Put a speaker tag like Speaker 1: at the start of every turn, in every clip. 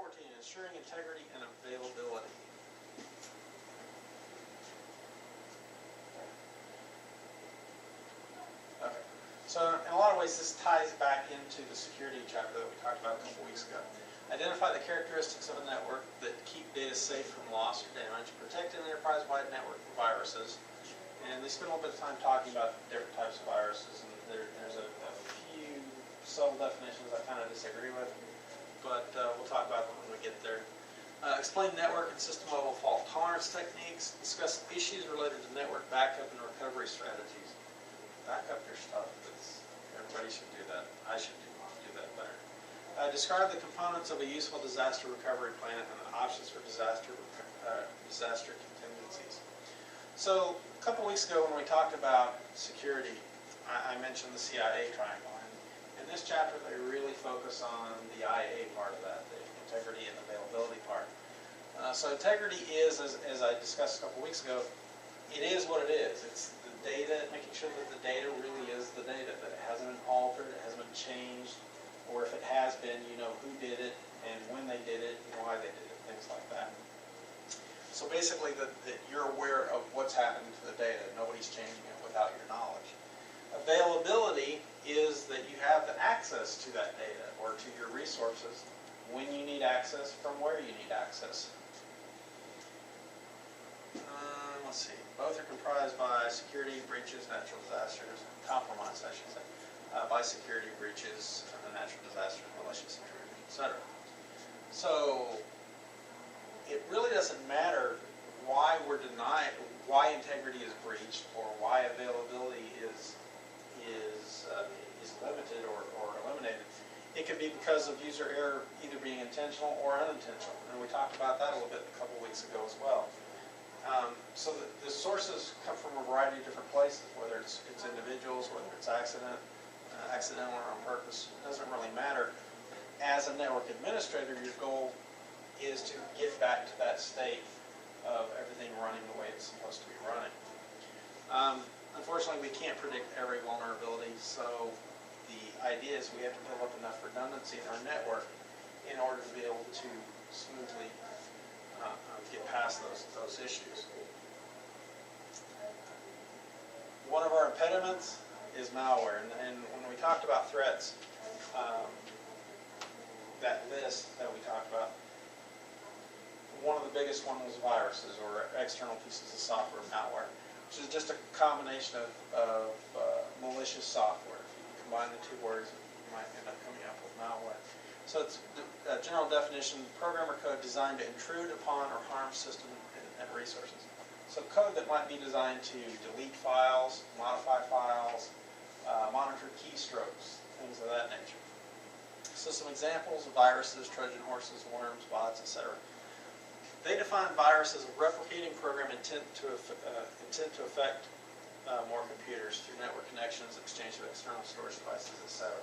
Speaker 1: 14, ensuring integrity and availability. Okay, so in a lot of ways this ties back into the security chapter that we talked about a couple weeks ago. Identify the characteristics of a network that keep data safe from loss or damage, protect an enterprise-wide network from viruses, and they spend a little bit of time talking about different types of viruses, and there's a few subtle definitions I kind of disagree with, but we'll talk about them when we get there. Explain network and system-level fault tolerance techniques, discuss issues related to network backup and recovery strategies. Back up your stuff. Everybody should do that. I should do that better. Describe the components of a useful disaster recovery plan and the options for disaster contingencies. So a couple weeks ago when we talked about security, I mentioned the CIA triangle. And in this chapter they really focus on the IA part of that, the integrity and availability part. So integrity is, as I discussed a couple weeks ago, it is what it is. It's the data, making sure that the data really is the data, that it hasn't been altered, it hasn't been changed, or if it has been, you know who did it and when they did it and why they did it, things like that. So basically that you're aware of what's happening to the data. Nobody's changing it without your knowledge. Availability is that you have the access to that data or to your resources when you need access from where you need access. Let's see. Both are comprised by security breaches, natural disasters, compromise, I should say, by security breaches, natural disasters, malicious intrusion, etc. So it really doesn't matter why we're denied, why integrity is breached, or why availability is limited or eliminated. It could be because of user error either being intentional or unintentional, and we talked about that a little bit a couple weeks ago as well. So the sources come from a variety of different places, whether it's individuals, whether it's accidental or on purpose. It doesn't really matter. As a network administrator, your goal is to get back to that state of everything running the way it's supposed to be running. Unfortunately, we can't predict every vulnerability, so the idea is we have to build up enough redundancy in our network in order to be able to smoothly get past those issues. One of our impediments is malware, and when we talked about threats, that list that we talked about, one of the biggest ones was viruses or external pieces of software, malware, which is just a combination of malicious software. If you combine the two words, you might end up coming up with malware. So it's a general definition, programmer code designed to intrude upon or harm system and resources. So code that might be designed to delete files, modify files, monitor keystrokes, things of that nature. So some examples of viruses, Trojan horses, worms, bots, etc. They define virus as a replicating program intent to affect more computers through network connections, exchange of external storage devices, etc.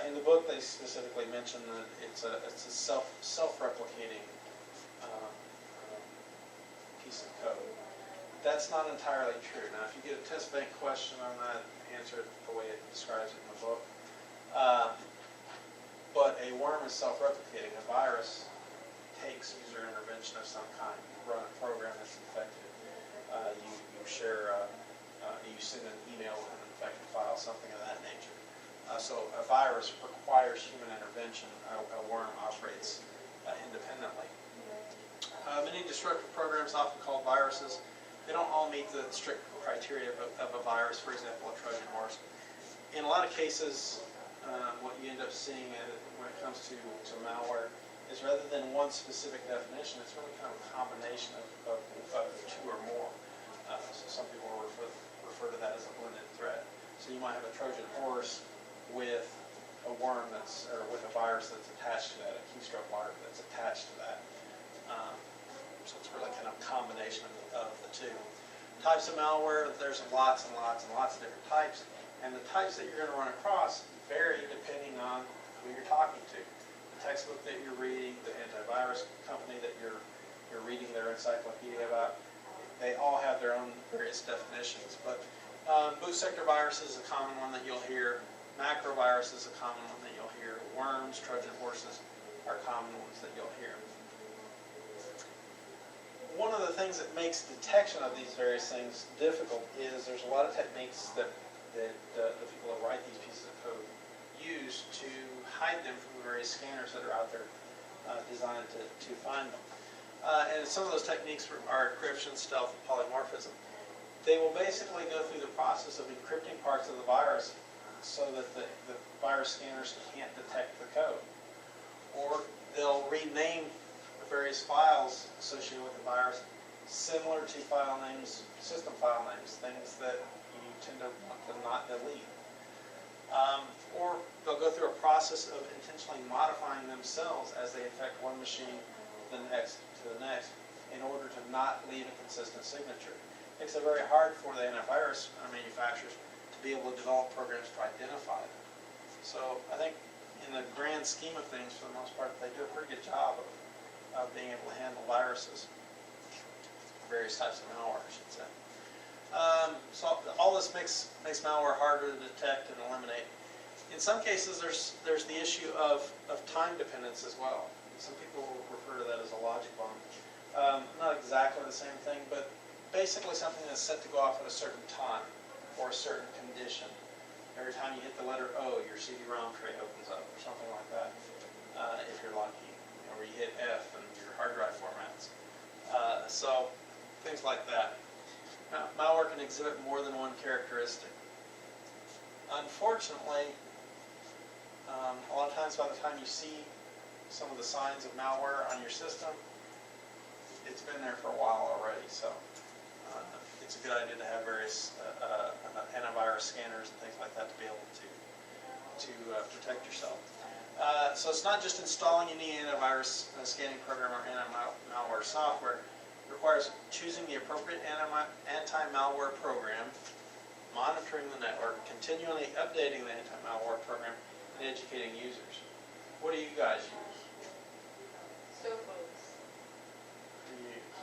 Speaker 1: In the book, they specifically mention that it's a self-replicating piece of code. That's not entirely true. Now, if you get a test bank question on that, answer it the way it describes it in the book. But a worm is self-replicating. A virus takes user intervention of some kind. You run a program that's infected. You share, you send an email with an infected file, something of that nature. So a virus requires human intervention. A worm operates independently. Many destructive programs, often called viruses, they don't all meet the strict criteria of a virus, for example, a Trojan horse. In a lot of cases, what you end up seeing when it comes to malware is rather than one specific definition, it's really kind of a combination of two or more. So some people refer to that as a blended threat. So you might have a Trojan horse with a worm or with a virus that's attached to that, a keystroke larva that's attached to that. So it's really kind of a combination of the two. Types of malware, there's lots and lots and lots of different types, and the types that you're going to run across vary depending on who you're talking to. The textbook that you're reading, the antivirus company that you're reading their encyclopedia about, they all have their own various definitions. But boot sector virus is a common one that you'll hear. Macrovirus is a common one that you'll hear. Worms, Trojan horses, are common ones that you'll hear. One of the things that makes detection of these various things difficult is there's a lot of techniques that the people that write these pieces of code use to hide them from the various scanners that are out there designed to find them. And some of those techniques are encryption, stealth, and polymorphism. They will basically go through the process of encrypting parts of the virus so that the virus scanners can't detect the code. Or they'll rename the various files associated with the virus similar to file names, system file names, things that you tend to want to not delete. Or they'll go through a process of intentionally modifying themselves as they affect one machine to the next, in order to not leave a consistent signature. It makes it very hard for the antivirus manufacturers to be able to develop programs to identify them. So I think in the grand scheme of things, for the most part, they do a pretty good job of being able to handle viruses, various types of malware, I should say. So all this makes malware harder to detect and eliminate. In some cases, there's the issue of time dependence as well. Some people refer to that as a logic bomb. Not exactly the same thing, but basically something that's set to go off at a certain time or a certain condition. Every time you hit the letter O, your CD-ROM tray opens up, or something like that, if you're lucky. Or you hit F and your hard drive formats. So things like that. Now, malware can exhibit more than one characteristic. Unfortunately, a lot of times by the time you see some of the signs of malware on your system, it's been there for a while already. So it's a good idea to have various antivirus scanners and things like that to be able to protect yourself. So it's not just installing any antivirus scanning program or anti-malware software. It requires choosing the appropriate anti-malware program, monitoring the network, continually updating the anti-malware program, and educating users. What do you guys use?
Speaker 2: Sophos.
Speaker 1: What do you use?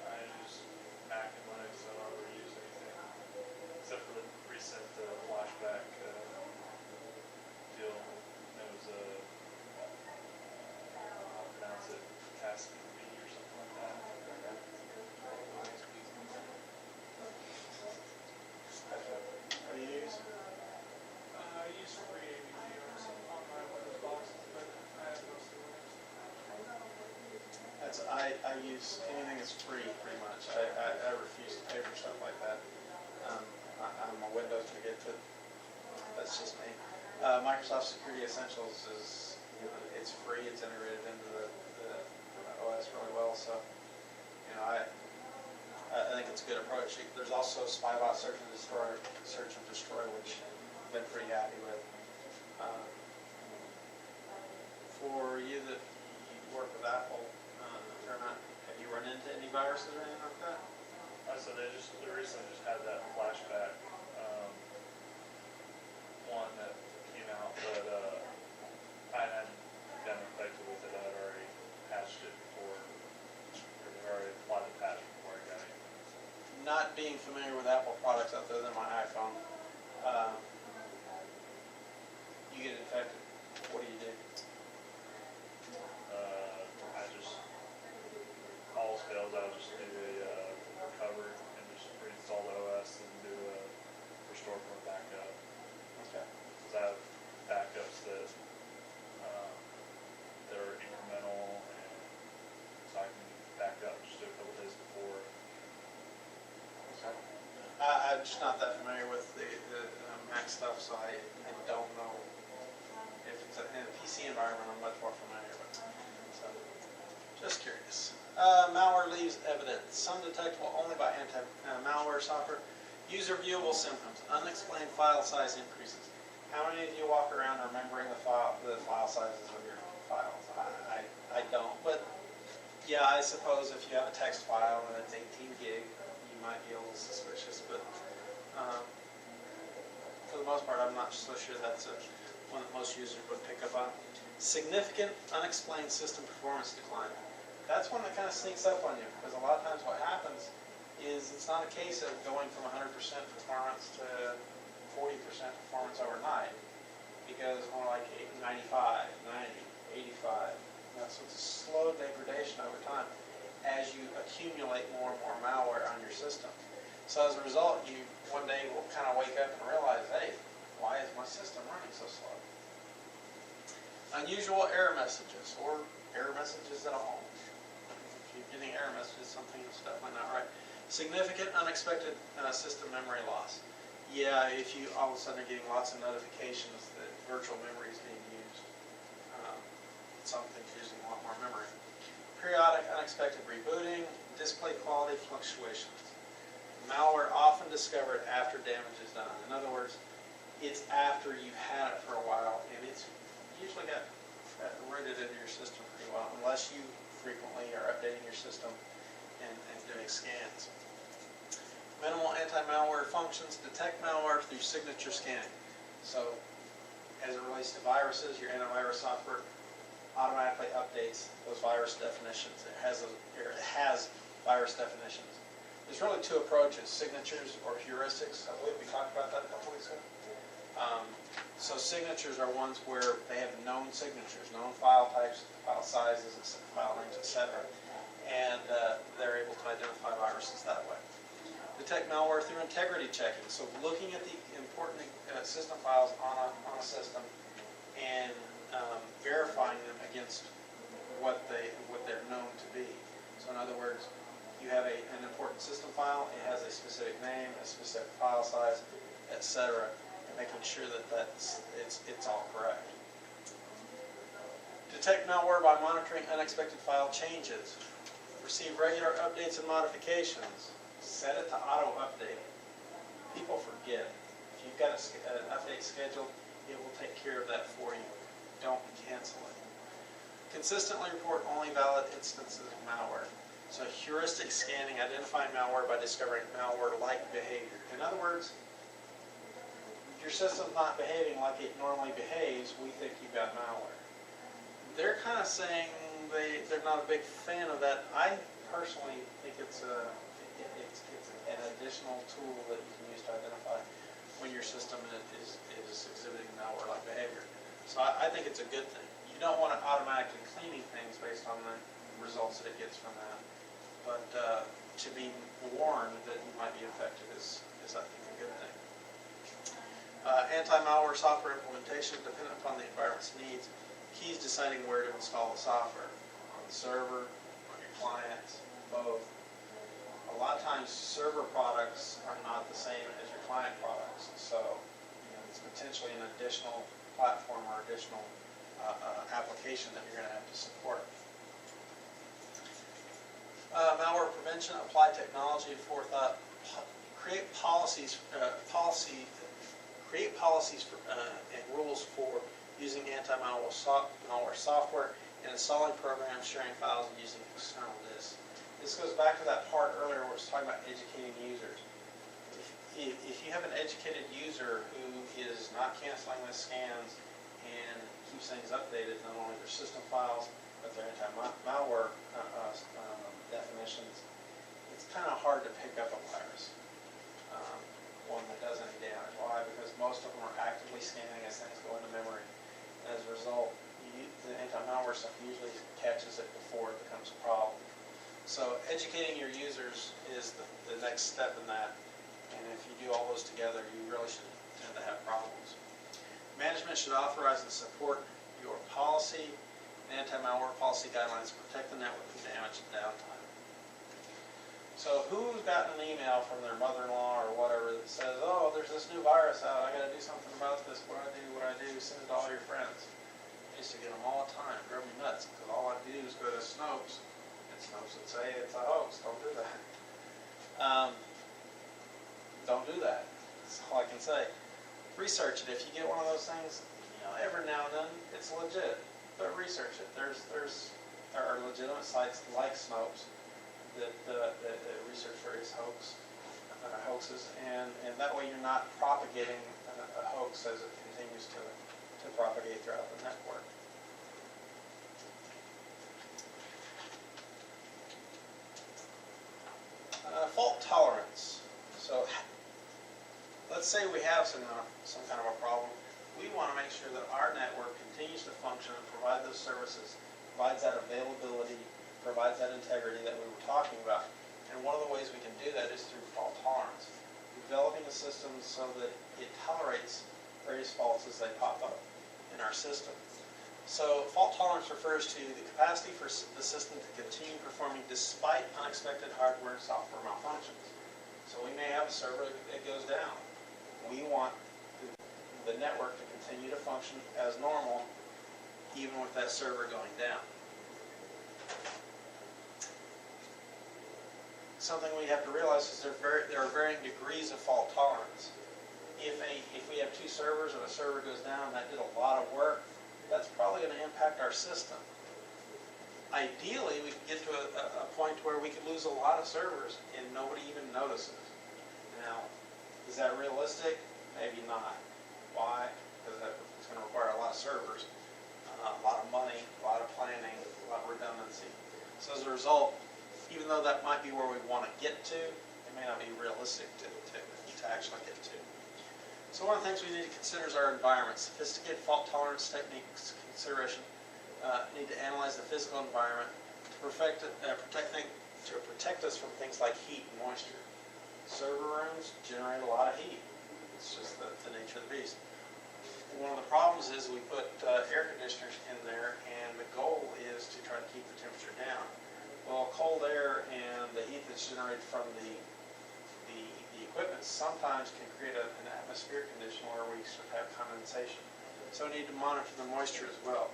Speaker 3: I use Mac and Linux, so I don't really use anything except for the recent flashback deal. It was pronounce it Caspi or something like that.
Speaker 1: What do you use?
Speaker 3: I use free AVG on my Windows boxes, but I have mostly Linux.
Speaker 1: I use anything that's free, pretty much. I refuse to pay for stuff like that. I'm a Windows bigot, but that's just me. Microsoft Security Essentials is, it's free. It's integrated into the OS really well. So, I think it's a good approach. There's also SpyBot Search and Destroy, which I've been pretty happy with. For you that you work with Apple, have you run into any viruses or anything like that?
Speaker 3: So they recently just had that flashback one that came out, but I hadn't been infected with it. I had already patched it before, or they already applied the patch before I got it.
Speaker 1: Not being familiar with Apple products other than my iPhone, you get infected. What do you do?
Speaker 3: I just, all fails, I'll just do a recover and just reinstall the OS and do a restore from a backup.
Speaker 1: Okay.
Speaker 3: Because I have backups that are incremental, and so I can back up just a couple days before.
Speaker 1: Okay. I'm just not that familiar with the Mac stuff, so I don't know if it's in a PC environment. I'm much more familiar with. So, just curious. Malware leaves evidence. Some detectable only by anti-malware software. User viewable symptoms. Unexplained file size increases. How many of you walk around remembering the file sizes of your files? I don't, but yeah, I suppose if you have a text file and it's 18 gig, you might be a little suspicious, but for the most part, I'm not so sure that's one that most users would pick up on. Significant unexplained system performance decline. That's one that kind of sneaks up on you, because a lot of times what happens is it's not a case of going from 100% performance to 40% performance overnight. because only like 95, 90, 85. That's what's a slow degradation over time as you accumulate more and more malware on your system. So as a result, you one day will kind of wake up and realize, hey, why is my system running so slow? Unusual error messages, or error messages at all. If you're getting error messages, something is definitely not right. Significant unexpected system memory loss. Yeah, if you all of a sudden are getting lots of notifications that virtual memory is being used, something's using a lot more memory. Periodic unexpected rebooting, display quality fluctuations. Malware often discovered after damage is done. In other words, it's after you've had it for a while, and it's usually got rooted into your system pretty well, unless you frequently are updating your system and doing scans. Minimal anti-malware functions detect malware through signature scanning. So, as it relates to viruses, your antivirus software automatically updates those virus definitions. It has virus definitions. There's really two approaches, signatures or heuristics. I believe we talked about that a couple weeks ago. So signatures are ones where they have known signatures, known file types, file sizes, file names, etc. And they're able to identify viruses that way. Detect malware through integrity checking. So looking at the important system files on a system and verifying them against what they're known to be. So in other words, you have an important system file, it has a specific name, a specific file size, etc., and making sure that it's all correct. Detect malware by monitoring unexpected file changes. Receive regular updates and modifications. Set it to auto update. People forget. If you've got an update scheduled, it will take care of that for you. Don't cancel it. Consistently report only valid instances of malware. So heuristic scanning, identifying malware by discovering malware-like behavior. In other words, your system's not behaving like it normally behaves, we think you've got malware. They're kind of saying they're not a big fan of that. I personally think it's an additional tool that you can use to identify when your system is exhibiting malware-like behavior. So I think it's a good thing. You don't want it automatically cleaning things based on the results that it gets from that. But to be warned that you might be infected is I think, a good thing. Anti-malware software implementation dependent upon the environment's needs. Keys deciding where to install the software. On the server, on your clients, both. A lot of times server products are not the same as your client products. So it's potentially an additional platform or additional application that you're going to have to support. Malware prevention, apply technology and forethought, create policies and rules for using anti-malware software and installing programs, sharing files, and using external disks. This goes back to that part earlier where it was talking about educating users. If you have an educated user who is not canceling the scans and keeps things updated, not only their system files, but their anti-malware definitions, it's kind of hard to pick up a virus, one that does any damage. Why? Because most of them are actively scanning as things go into memory. And as a result, the anti-malware stuff usually catches it before it becomes a problem. So educating your users is the next step in that. And if you do all those together, you really should tend to have problems. Management should authorize and support your policy and anti-malware policy guidelines to protect the network from damage and downtime. So who's gotten an email from their mother-in-law or whatever that says, oh, there's this new virus out, I got to do something about this, what do I do, send it to all your friends. I used to get them all the time, it drove me nuts, because all I do is go to Snopes, and Snopes would say it's a hoax, don't do that. Don't do that, that's all I can say. Research it. If you get one of those things, every now and then, it's legit, but research it. There are legitimate sites like Snopes that research various hoaxes, and that way you're not propagating a hoax as it continues to propagate throughout the network. Fault tolerance. So let's say we have some kind of a problem. We want to make sure that our network continues to function and provide those services, provides that availability, provides that integrity that we were talking about. And one of the ways we can do that is through fault tolerance. Developing a system so that it tolerates various faults as they pop up in our system. So fault tolerance refers to the capacity for the system to continue performing despite unexpected hardware and software malfunctions. So we may have a server that goes down. We want the network to continue to function as normal even with that server going down. Something we have to realize is there are varying degrees of fault tolerance. If we have two servers and a server goes down that did a lot of work, that's probably going to impact our system. Ideally, we could get to a point where we could lose a lot of servers and nobody even notices. Now, is that realistic? Maybe not. Why? Because it's going to require a lot of servers, a lot of money, a lot of planning, a lot of redundancy. So as a result, even though that might be where we want to get to, it may not be realistic to actually get to. So one of the things we need to consider is our environment. Sophisticated fault tolerance techniques consideration need to analyze the physical environment to protect us from things like heat and moisture. Server rooms generate a lot of heat. It's just the nature of the beast. One of the problems is we put air conditioners in there, and the goal is to try to keep the temperature down. Well, cold air and the heat that's generated from the equipment sometimes can create an atmospheric condition where we sort of have condensation. So we need to monitor the moisture as well.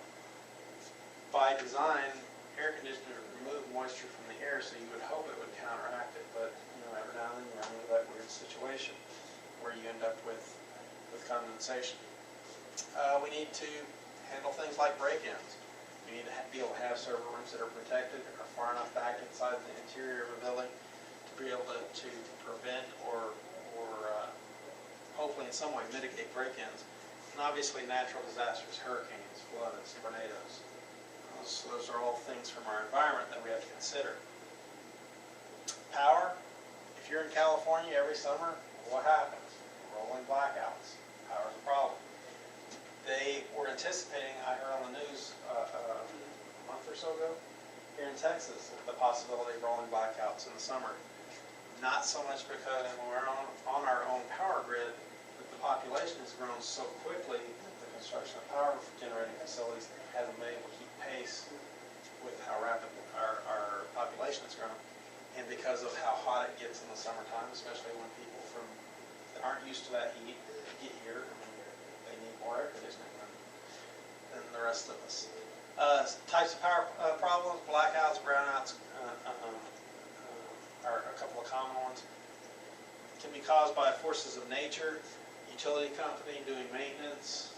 Speaker 1: By design, air conditioners remove moisture from the air, so you would hope it would counteract it, but every now and then you run into that weird situation where you end up with condensation. We need to handle things like break-ins. We need to be able to have server rooms that are protected and are far enough back inside the interior of a building to be able to prevent or hopefully in some way mitigate break-ins. And obviously natural disasters, hurricanes, floods, tornadoes. Those are all things from our environment that we have to consider. Power. If you're in California every summer, what happens? Rolling blackouts. Power's a problem. They were anticipating, I heard on the news a month or so ago, here in Texas, the possibility of rolling blackouts in the summer. Not so much because we're on our own power grid, but the population has grown so quickly that the construction of power generating facilities hasn't been able to keep pace with how rapidly our population has grown. And because of how hot it gets in the summertime, especially when people that aren't used to that heat get here, they need more air conditioning than the rest of us. Types of power problems, blackouts, brownouts are a couple of common ones. Can be caused by forces of nature, utility company doing maintenance.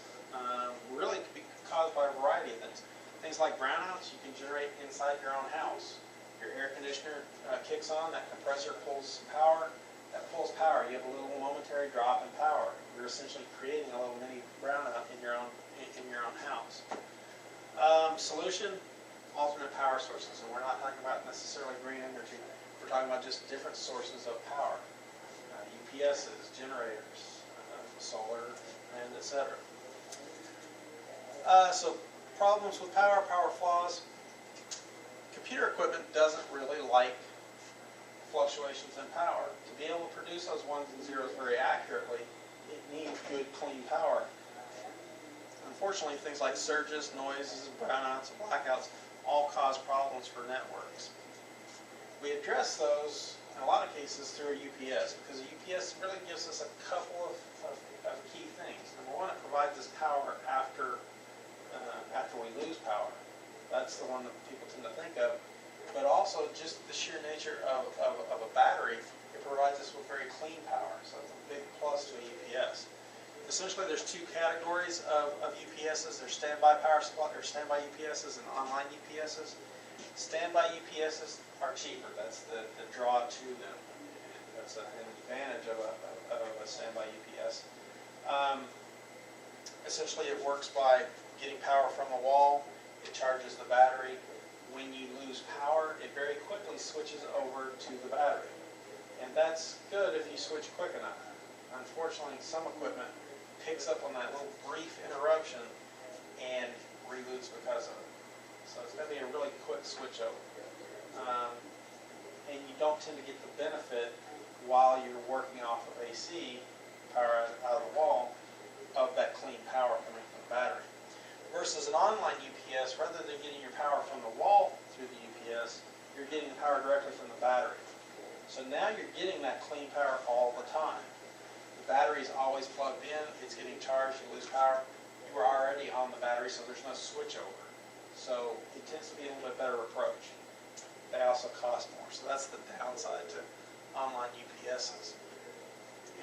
Speaker 1: Really can be caused by a variety of things. Things like brownouts you can generate inside your own house. Your air conditioner kicks on, that compressor pulls power. That pulls power, you have a little momentary drop in power. You're essentially creating a little mini brownout in your own house. Solution, alternate power sources, and we're not talking about necessarily green energy. We're talking about just different sources of power. UPSs, generators, solar, and etc. So problems with power flaws. Computer equipment doesn't really like fluctuations in power. To be able to produce those ones and zeros very accurately, it needs good, clean power. Unfortunately, things like surges, noises, brownouts, and blackouts all cause problems for networks. We address those, in a lot of cases, through a UPS, because a UPS really gives us a couple of key things. Number one, it provides us power after we lose power. That's the one that people tend to think of. But also, just the sheer nature of a battery, it provides us with very clean power. So it's a big plus to a UPS. Essentially, there's two categories of UPSs. There's standby power supply, or standby UPSs and online UPSs. Standby UPSs are cheaper. That's the draw to them. That's an advantage of a standby UPS. Essentially, it works by getting power from the wall. It charges the battery. When you lose power, it very quickly switches over to the battery. And that's good if you switch quick enough. Unfortunately, some equipment picks up on that little brief interruption and reboots because of it. So it's going to be a really quick switch over. And you don't tend to get the benefit while you're working off of AC power out of the wall of that clean power coming from the battery. Versus an online UPS, rather than getting your power from the wall through the UPS, you're getting the power directly from the battery. So now you're getting that clean power all the time. The battery is always plugged in, it's getting charged, you lose power. You were already on the battery, so there's no switch over. So it tends to be a little bit better approach. They also cost more, so that's the downside to online UPSs.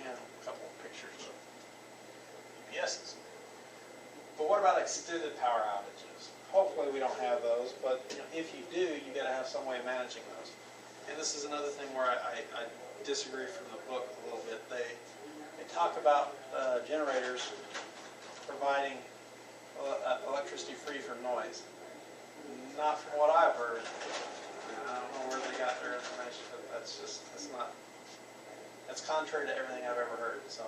Speaker 1: And a couple of pictures of UPSs. But what about extended power outages? Hopefully we don't have those, but if you do, you got to have some way of managing those. And this is another thing where I disagree from the book a little bit. They talk about generators providing electricity free from noise. Not from what I've heard. I don't know where they got their information, but that's contrary to everything I've ever heard. So,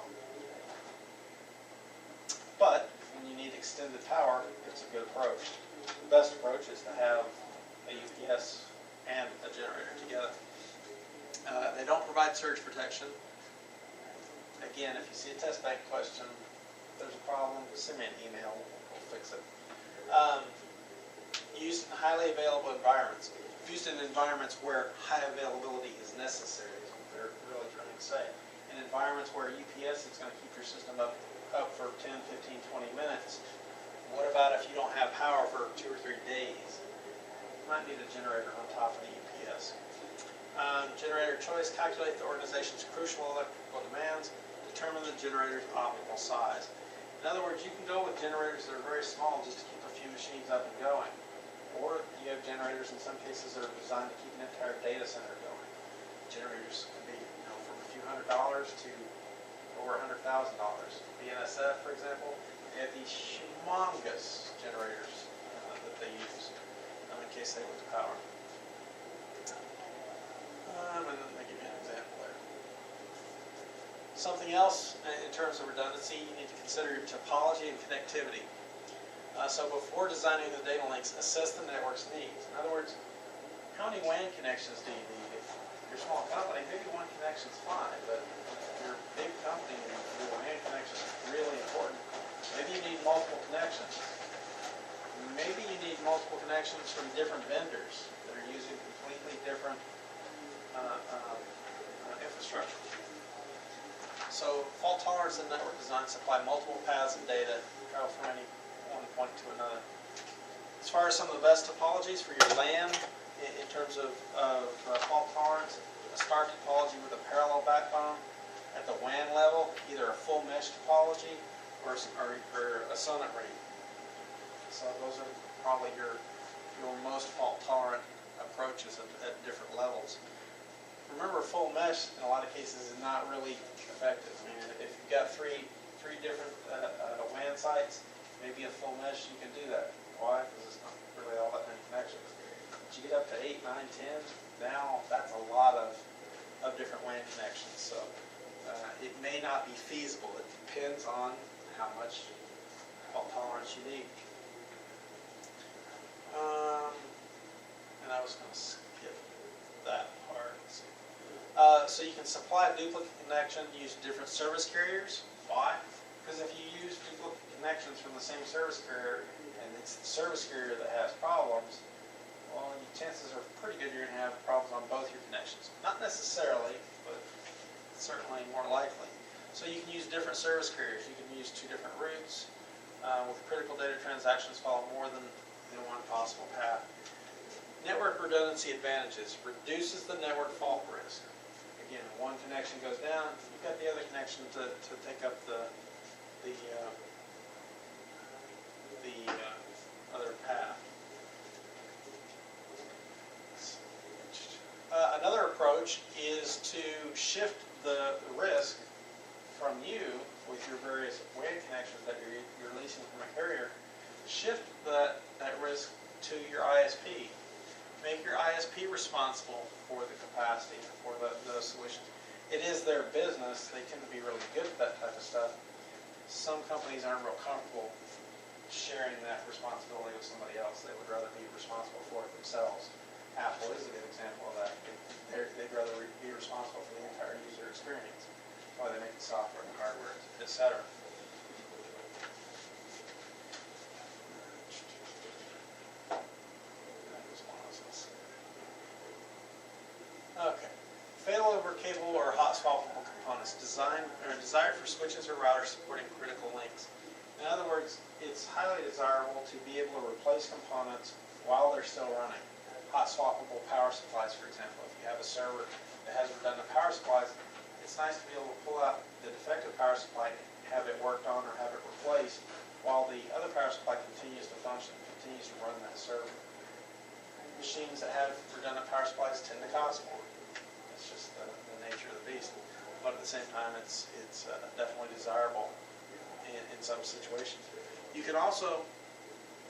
Speaker 1: but when you need extended power, it's a good approach. The best approach is to have a UPS and a generator together. They don't provide surge protection. Again, if you see a test bank question, if there's a problem, send me an email, we'll fix it. Used in highly available environments. Used in environments where high availability is necessary, is what they're really trying to say. In environments where UPS is going to keep your system up for 10, 15, 20 minutes. What about if you don't have power for 2 or 3 days? You might need a generator on top of the UPS. Generator choice, calculate the organization's crucial electrical demands, determine the generator's optimal size. In other words, you can go with generators that are very small just to keep a few machines up and going. Or you have generators in some cases that are designed to keep an entire data center going. Generators can be from a few $100s to over $100,000. BNSF, for example, they have these humongous generators that they use in case they lose power. And then they give you an example there. Something else in terms of redundancy, you need to consider your topology and connectivity. So before designing the data links, assess the network's needs. In other words, how many WAN connections do you need? If you're a small company, maybe one connection's fine, but if you're a big company and your WAN connection is really important, maybe you need multiple connections. Maybe you need multiple connections from different vendors that are using completely different infrastructure. So fault tolerance and network design supply multiple paths of data, travel from any one point to another. As far as some of the best topologies for your LAN in terms of fault tolerance, a star topology with a parallel backbone. At the WAN level, either a full mesh topology or a sonnet ring. So those are probably your most fault tolerant approaches at different levels. Remember, full mesh in a lot of cases is not really effective. I mean, if you've got three different WAN sites, maybe a full mesh you can do that. Why? Because it's not really all that many connections. But you get up to 8, 9, 10, now that's a lot of different WAN connections. So it may not be feasible. It depends on how much fault tolerance you need. And I was going to skip that part. So you can supply a duplicate connection, use different service carriers. Why? Because if you use duplicate connections from the same service carrier, and it's the service carrier that has problems, well, chances are pretty good you're going to have problems on both your connections. Not necessarily, but certainly more likely. So you can use different service carriers. You can use 2 different routes. With critical data transactions, follow more than one possible path. Network redundancy advantages. Reduces the network fault risk. Again, one connection goes down, you've got the other connection to take up the other path. Another approach is to shift the risk from you with your various WAN connections that you're leasing from a carrier. Shift that risk to your ISP. Make your ISP responsible for the capacity, for the solutions. It is their business. They tend to be really good at that type of stuff. some companies aren't real comfortable sharing that responsibility with somebody else. They would rather be responsible for it themselves. Apple is a good example of that. They'd rather be responsible for the entire user experience. That's why they make the software and the hardware, etc. Okay. Failover cable or hot swappable components desired for switches or routers supporting critical links. In other words, it's highly desirable to be able to replace components while they're still running. Hot swappable power supplies, for example. If you have a server that has redundant power supplies, it's nice to be able to pull out the defective power supply, have it worked on or have it replaced while the other power supply continues to function, continues to run that server. Machines that have redundant power supplies tend to cost more. It's just the nature of the beast. But at the same time, it's definitely desirable in some situations. You can also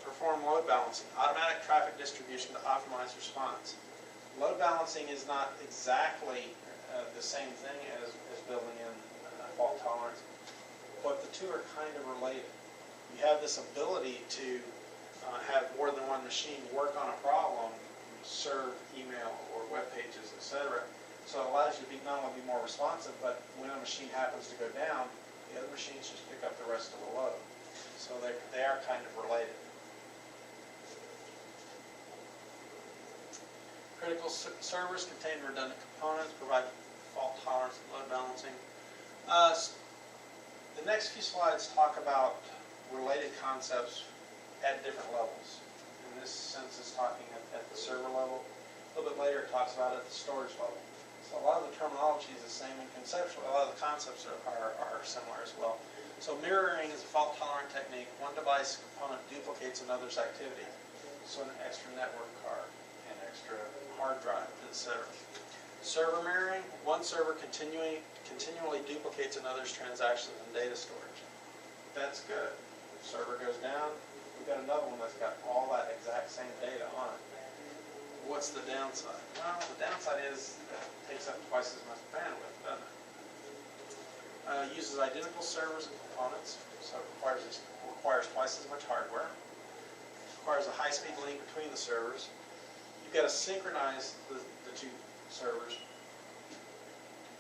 Speaker 1: perform load balancing, automatic traffic distribution to optimize response. Load balancing is not exactly the same thing as building in fault tolerance, but the two are kind of related. You have this ability to have more than one machine work on a problem, serve email or web pages, etc. So it allows you to be not only be more responsive, but when a machine happens to go down, the other machines just pick up the rest of the load. So they are kind of related. Critical servers contain redundant components, provide fault tolerance and load balancing. The next few slides talk about related concepts at different levels. In this sense, it's talking at the server level. A little bit later, it talks about it at the storage level. So a lot of the terminology is the same, and conceptually, a lot of the concepts are similar as well. So mirroring is a fault-tolerant technique. One device component duplicates another's activity. So an extra network card, an extra hard drive, etc. Server mirroring, one server continually duplicates another's transactions and data storage. That's good. If the server goes down, we've got another one that's got all that exact same data on it. What's the downside? Well, the downside is that it takes up twice as much bandwidth, doesn't it? Uses identical servers and components, so it requires twice as much hardware. Requires a high-speed link between the servers. You've got to synchronize the two servers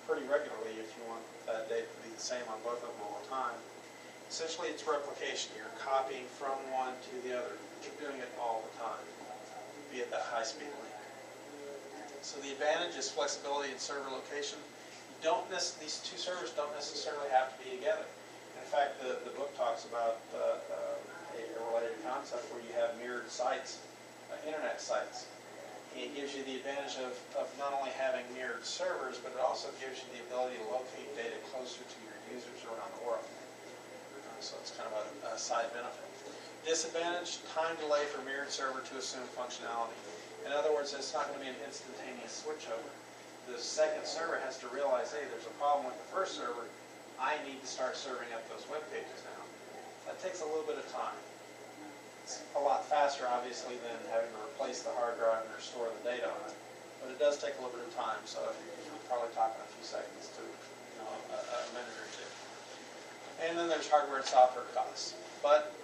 Speaker 1: pretty regularly if you want that data to be the same on both of them all the time. Essentially, it's replication. You're copying from one to the other. You're doing it all the time, be it that high-speed link. So the advantage is flexibility in server location. These two servers don't necessarily have to be together. In fact, the book talks about a related concept where you have mirrored sites, internet sites. It gives you the advantage of not only having mirrored servers, but it also gives you the ability to locate data closer to your users around the world. So it's kind of a side benefit. Disadvantage, time delay for mirrored server to assume functionality. In other words, it's not going to be an instantaneous switchover. The second server has to realize, hey, there's a problem with the first server. I need to start serving up those web pages now. That takes a little bit of time. It's a lot faster, obviously, than having to replace the hard drive and restore the data on it. But it does take a little bit of time, so you're probably talking a few seconds to a minute or two. And then there's hardware and software costs. But,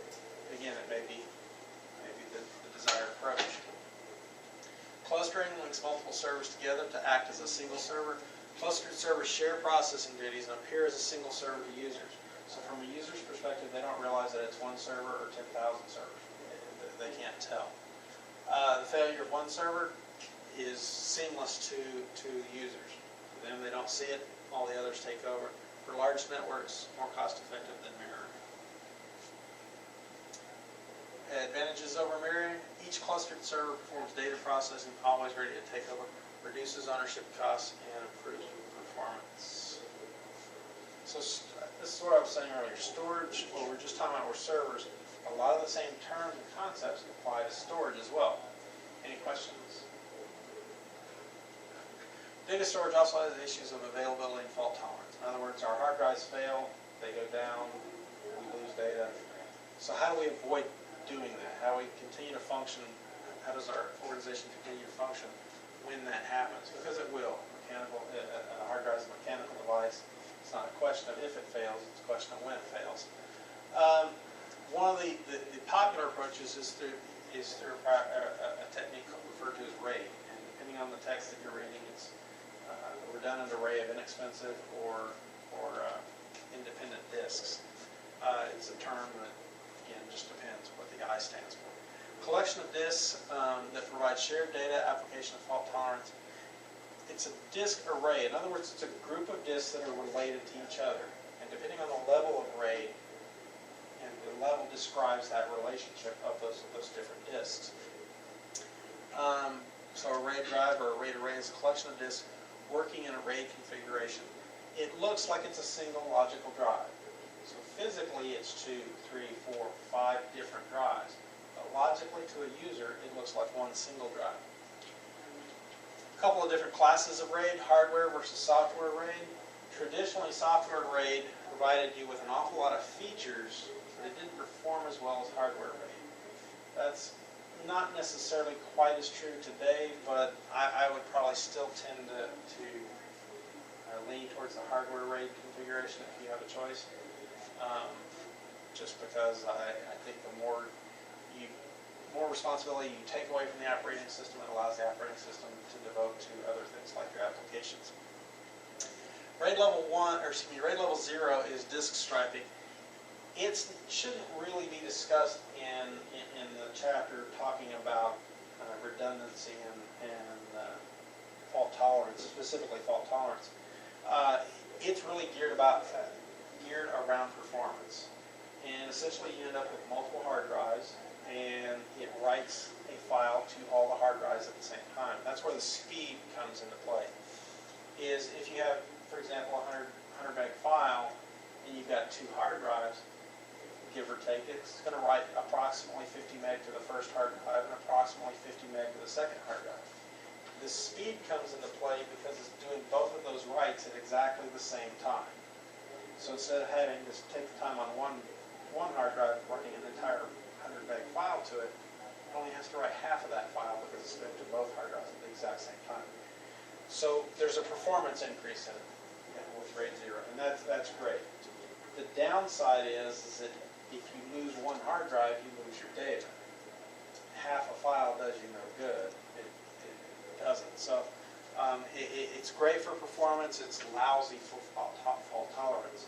Speaker 1: again, it may be the desired approach. Clustering links multiple servers together to act as a single server. Clustered servers share processing duties and appear as a single server to users. So from a user's perspective, they don't realize that it's one server or 10,000 servers. They can't tell. The failure of one server is seamless to users. For them, they don't see it. All the others take over. For large networks, more cost-effective than mirroring. Advantages over mirroring. Each clustered server performs data processing, always ready to take over, reduces ownership costs, and improves performance. So this is what I was saying earlier. Storage, what we were just talking about were servers. A lot of the same terms and concepts apply to storage as well. Any questions? Data storage also has issues of availability and fault tolerance. In other words, our hard drives fail, they go down, we lose data. So how do we avoid doing that? How do we continue to function? How does our organization continue to function when that happens? Because it will. A hard drive is a mechanical device. It's not a question of if it fails, it's a question of when it fails. One of the popular approaches is through a technique referred to as RAID, and depending on the text that you're reading, it's a redundant array of inexpensive or independent disks. It's a term that, again, just depends what the I stands for. Collection of disks that provide shared data, application of fault tolerance. It's a disk array. In other words, it's a group of disks that are related to each other. And depending on the level of RAID, and the level describes that relationship of those different disks. So a RAID drive or a RAID array is a collection of disks working in a RAID configuration. It looks like it's a single logical drive. So physically it's 2, 3, 4, 5 different drives. But logically to a user, it looks like one single drive. A couple of different classes of RAID, hardware versus software RAID. Traditionally, software RAID provided you with an awful lot of features, but it didn't perform as well as hardware RAID. That's not necessarily quite as true today, but I would probably still tend to lean towards the hardware RAID configuration if you have a choice. Just because I think the more responsibility you take away from the operating system, it allows the operating system to devote to other things like your applications. RAID level 0 is disk striping. It shouldn't really be discussed in the chapter talking about redundancy and fault tolerance, specifically fault tolerance. It's really geared around performance. And essentially you end up with multiple hard drives, and it writes a file to all the hard drives at the same time. That's where the speed comes into play. Is if you have, for example, a 100 meg file, and you've got 2 hard drives, give or take, it's going to write approximately 50 meg to the first hard drive and approximately 50 meg to the second hard drive. The speed comes into play because it's doing both of those writes at exactly the same time. So instead of having to take the time on one hard drive writing an entire 100 meg file to it, it only has to write half of that file because it's going to both hard drives at the exact same time. So there's a performance increase in it with RAID 0, and that's great. The downside is that if you lose one hard drive, you lose your data. Half a file does you no good. It doesn't. So it's great for performance. It's lousy for fault tolerance.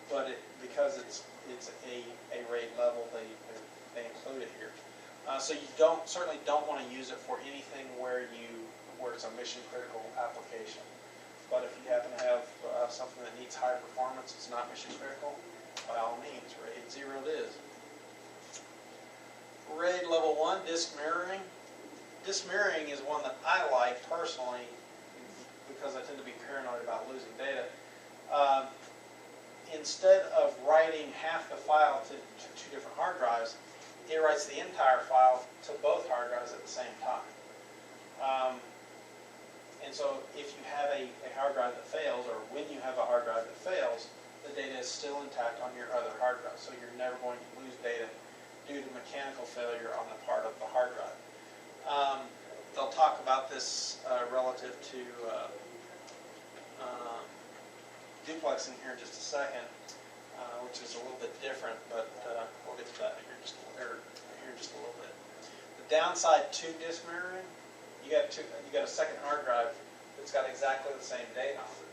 Speaker 1: But because it's a RAID level, they include it here. So you certainly don't want to use it for anything where it's a mission critical application. But if you happen to have something that needs high performance, it's not mission critical, by all means, RAID 0 it is. RAID level 1, disk mirroring. Disk mirroring is one that I like personally because I tend to be paranoid about losing data. Instead of writing half the file to 2 different hard drives, it writes the entire file to both hard drives at the same time. And so if you have a hard drive that fails, or when you have a hard drive that fails, the data is still intact on your other hard drive. So you're never going to lose data due to mechanical failure on the part of the hard drive. They'll talk about this relative to duplexing here in just a second, which is a little bit different, but we'll get to that here in just a little bit. The downside to disk mirroring, you got a second hard drive that's got exactly the same data on it.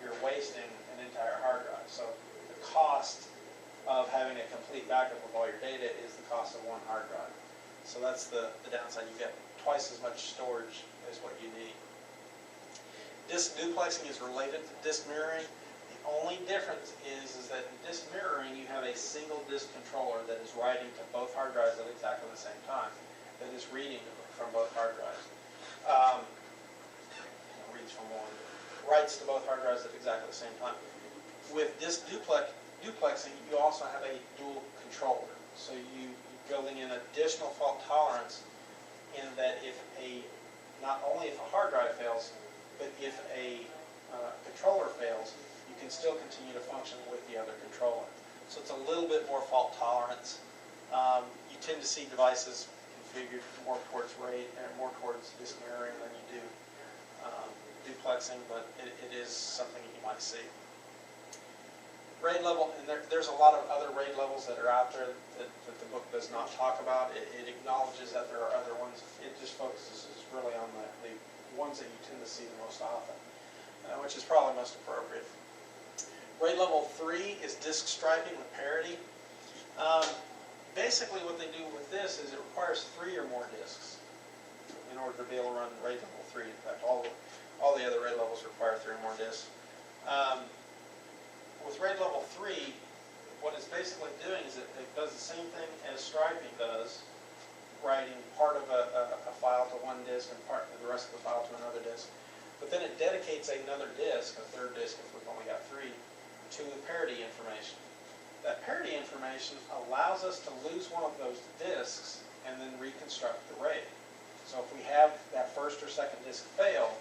Speaker 1: You're wasting an entire hard drive. So the cost of having a complete backup of all your data is the cost of one hard drive. So that's the downside. You get twice as much storage as what you need. Disk duplexing is related to disk mirroring. The only difference is that in disk mirroring, you have a single disk controller that is writing to both hard drives at exactly the same time, that is reading from both hard drives. Reads from one, writes to both hard drives at exactly the same time. With disk duplexing, you also have a dual controller. So you're building in additional fault tolerance in that not only if a hard drive fails, but if a controller fails, you can still continue to function with the other controller. So it's a little bit more fault tolerance. You tend to see devices configured more towards RAID and more towards disk mirroring than you do duplexing, but it is something you might see. RAID level, and there's a lot of other RAID levels that are out there that the book does not talk about. It acknowledges that there are other ones. It just focuses really on the ones that you tend to see the most often, which is probably most appropriate. RAID level 3 is disk striping with Parody. Basically what they do with this is it requires 3 or more disks in order to be able to run RAID level 3. In fact, all the other RAID levels require 3 or more disks. With RAID level 3, what it's basically doing is it does the same thing as striping does, writing part of a file to one disk and the rest of the file to another disk. But then it dedicates another disk, a third disk if we've only got 3, to the parity information. That parity information allows us to lose one of those disks and then reconstruct the RAID. So if we have that first or second disk fail,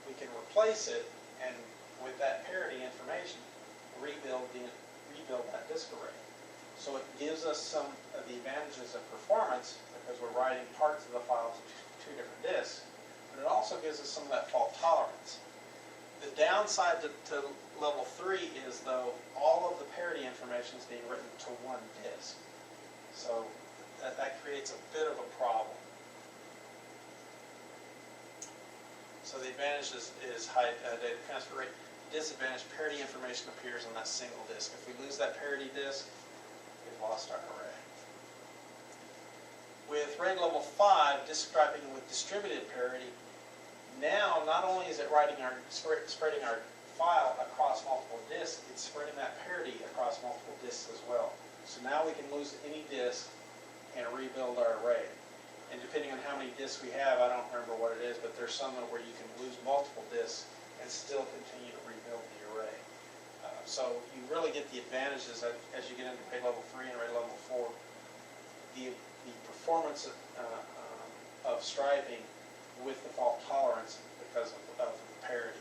Speaker 1: we can replace it and with that parity information rebuild that disk array. So it gives us some of the advantages of performance because we're writing parts of the file to 2 different disks, but it also gives us some of that fault tolerance. The downside to level 3 is, though, all of the parity information is being written to one disk. So that creates a bit of a problem. So the advantage is high data transfer rate. Disadvantage, parity information appears on that single disk. If we lose that parity disk, we've lost our array. With RAID level 5, disk striping with distributed parity, now not only is it spreading our file across multiple disks, it's spreading that parity across multiple disks as well. So now we can lose any disk and rebuild our array. And depending on how many disks we have, I don't remember what it is, but there's some where you can lose multiple disks and still continue to rebuild the array. So you really get the advantages as you get into RAID level 3 and RAID level 4. The performance of striping with the fault tolerance because of parity.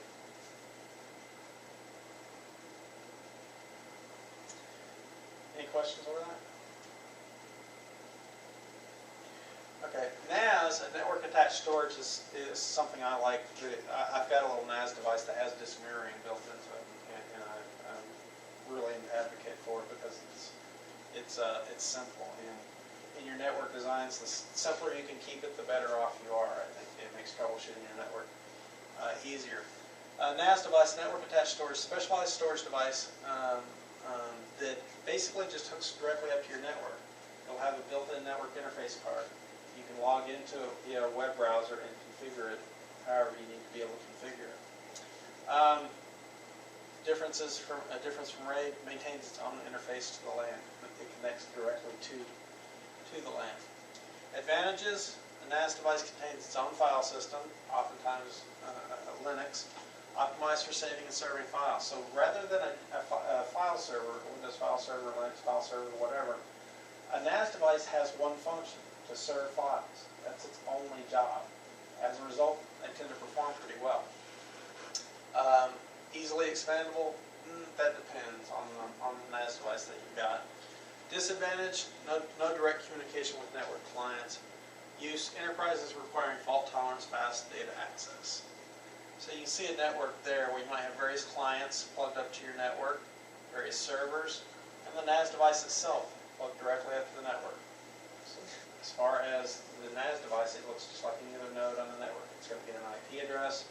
Speaker 1: Any questions over that? Okay, NAS, a network attached storage, is something I like. I've got a little NAS device that has disk mirroring built into it, and I really advocate for it because it's simple. And in your network designs, the simpler you can keep it, the better off you are. I think it makes troubleshooting your network easier. NAS device, network attached storage, specialized storage device that basically just hooks directly up to your network. It'll have a built-in network interface card. You can log into it via a web browser and configure it however you need to be able to configure it. Difference from RAID, maintains its own interface to the LAN. It connects directly to the LAN. Advantages, the NAS device contains its own file system, oftentimes Linux, optimized for saving and serving files. So rather than a file server, Windows file server, Linux file server, whatever, a NAS device has one function: to serve files. That's its only job. As a result, they tend to perform pretty well. Easily expandable, that depends on the NAS device that you've got. Disadvantage, no direct communication with network clients. Use, enterprises requiring fault tolerance, fast data access. So you can see a network there where you might have various clients plugged up to your network, various servers, and the NAS device itself plugged directly up to the network. So as far as the NAS device, it looks just like any other node on the network. It's going to get an IP address.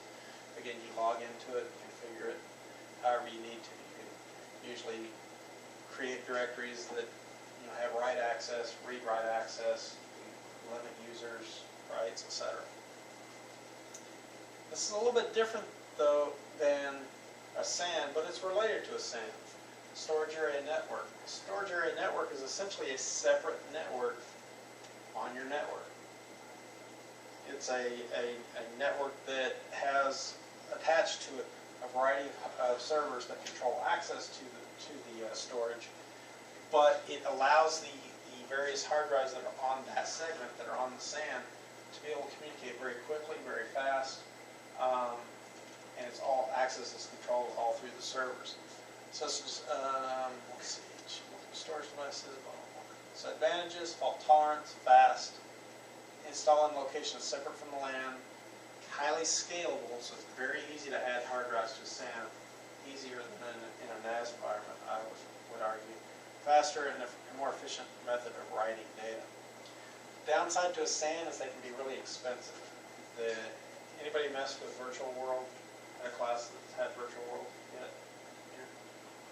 Speaker 1: Again, you log into it, configure it however you need to. You can usually create directories that have write access, read-write access, limit users, rights, etc. This is a little bit different, though, than a SAN, but it's related to a SAN. Storage area network. A storage area network is essentially a separate network on your network. It's a network that has attached to it a variety of servers that control access to the storage, but it allows the various hard drives that are on that segment, that are on the SAN, to be able to communicate very quickly, very fast, and it's all access is controlled all through the servers. So this is, let's see, storage devices, blah, blah, blah. So advantages: fault tolerance, fast, install in locations separate from the LAN, highly scalable, so it's very easy to add hard drives to a SAN, easier than in a NAS environment, I would faster and a more efficient method of writing data. Downside to a SAN is they can be really expensive. Anybody messed with Virtual World? Had a class that's had Virtual World yet? Yeah.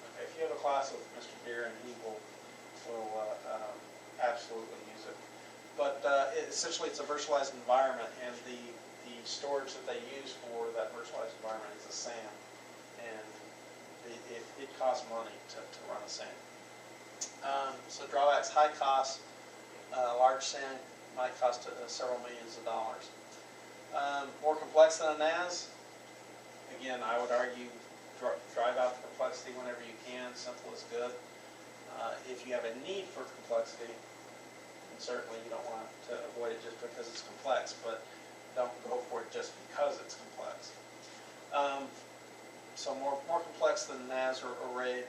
Speaker 1: Okay, if you have a class with Mr. Deere, and he will absolutely use it. But essentially, it's a virtualized environment, and the storage that they use for that virtualized environment is a SAN, and it costs money to run a SAN. So drawbacks: high cost. Large SAN might cost several millions of dollars. More complex than a NAS. Again, I would argue drive out the complexity whenever you can. Simple is good. If you have a need for complexity, then certainly you don't want to avoid it just because it's complex, but don't go for it just because it's complex. So more complex than NAS or RAID,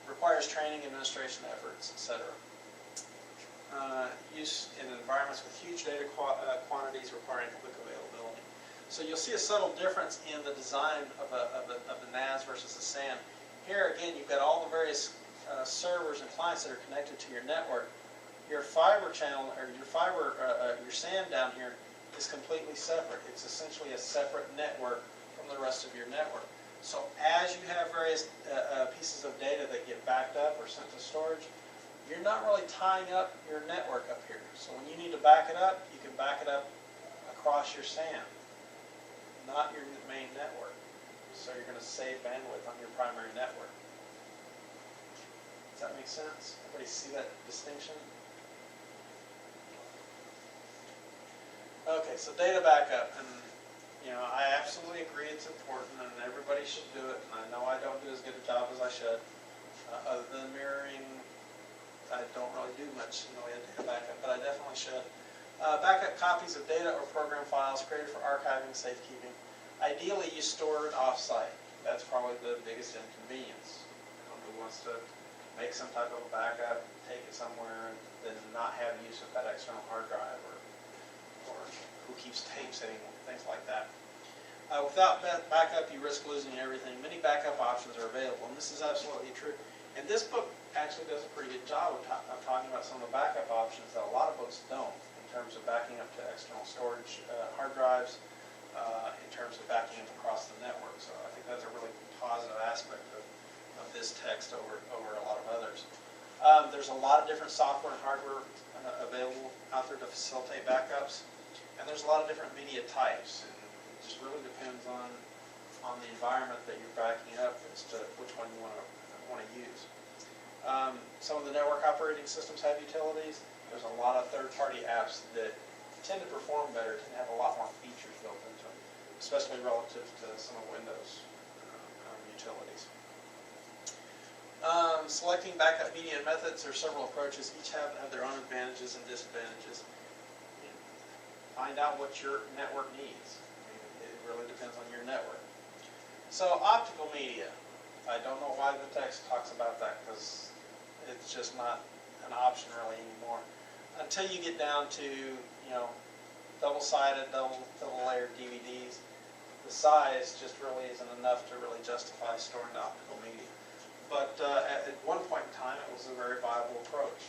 Speaker 1: requires training, administration efforts, etc. Use in environments with huge data quantities requiring quick availability. So you'll see a subtle difference in the design of the NAS versus the SAN. Here again, you've got all the various servers and clients that are connected to your network. Your fiber channel, or your SAN down here, is completely separate. It's essentially a separate network from the rest of your network. So as you have various pieces of data that get backed up or sent to storage, you're not really tying up your network up here. So when you need to back it up, you can back it up across your SAN, not your main network. So you're going to save bandwidth on your primary network. Does that make sense? Everybody see that distinction? Okay, so data backup, and I absolutely agree it's important, and everybody should do it. And I know I don't do as good a job as I should. Other than mirroring, I don't really do much in the way of data backup, but I definitely should. Backup copies of data or program files created for archiving, safekeeping. Ideally, you store it off-site. That's probably the biggest inconvenience. Who wants to make some type of a backup, take it somewhere, and then not have use of that external hard drive, or who keeps tapes anymore, things like that. Without backup, you risk losing everything. Many backup options are available, and this is absolutely true. And this book actually does a pretty good job of talking about some of the backup options that a lot of books don't, in terms of backing up to external storage hard drives, in terms of backing up across the network. So I think that's a really positive aspect of this text over a lot of others. There's a lot of different software and hardware available out there to facilitate backups, and there's a lot of different media types, and it just really depends on the environment that you're backing up as to which one you want to use. Some of the network operating systems have utilities. There's a lot of third-party apps that tend to perform better, tend to have a lot more features built into them, especially relative to some of Windows utilities. Selecting backup media and methods, there are several approaches. Each have their own advantages and disadvantages. Find out what your network needs. It really depends on your network. So optical media. I don't know why the text talks about that, because it's just not an option really anymore. Until you get down to, double-sided, double-layered DVDs, the size just really isn't enough to really justify storing the optical media. But at one point in time, it was a very viable approach.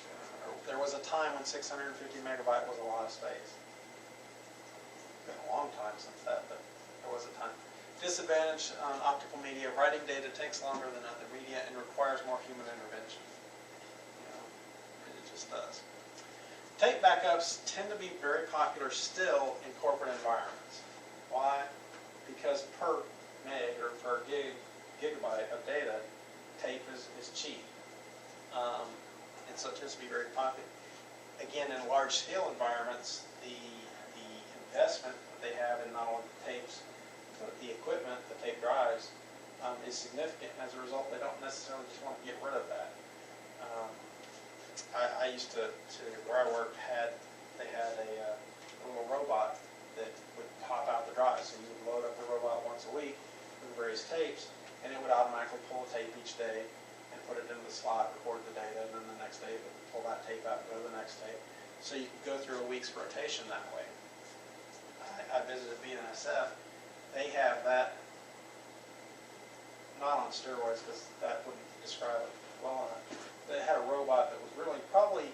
Speaker 1: There was a time when 650 megabyte was a lot of space. It's been a long time since that, but there was a time. Disadvantage on optical media: writing data takes longer than other media and requires more human intervention. It just does. Tape backups tend to be very popular still in corporate environments. Why? Because per meg or per gigabyte of data, tape is cheap. And so it tends to be very popular. Again, in large-scale environments, the investment that they have in not only the tapes, but the equipment, the tape drives, is significant. And as a result, they don't necessarily just want to get rid of that. I used to where I worked, they had a little robot that would pop out the drive. So you would load up the robot once a week with various tapes, and it would automatically pull a tape each day and put it into the slot, record the data, and then the next day it would pull that tape out and go to the next tape. So you could go through a week's rotation that way. I visited BNSF. They have that, not on steroids, because that wouldn't describe it well enough. they had a robot that was really probably,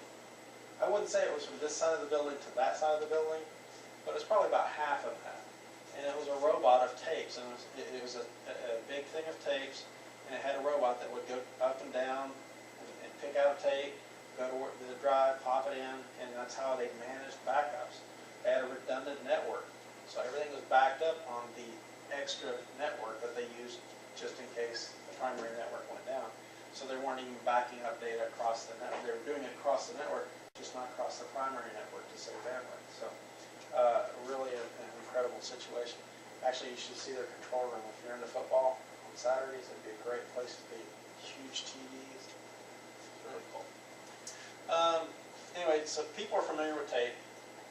Speaker 1: I wouldn't say it was from this side of the building to that side of the building, but it's probably about half of that. And it was a robot of tapes, and it was a big thing of tapes, and it had a robot that would go up and down and pick out a tape, go to the drive, pop it in, and that's how they managed backups. They had a redundant network, so everything was backed up on the extra network that they used just in case the primary network went down. So they weren't even backing up data across the network. They were doing it across the network, just not across the primary network to save bandwidth. So really an incredible situation. Actually, you should see their control room. If you're into football on Saturdays, it'd be a great place to be. Huge TVs. It's really cool. Anyway, so people are familiar with tape.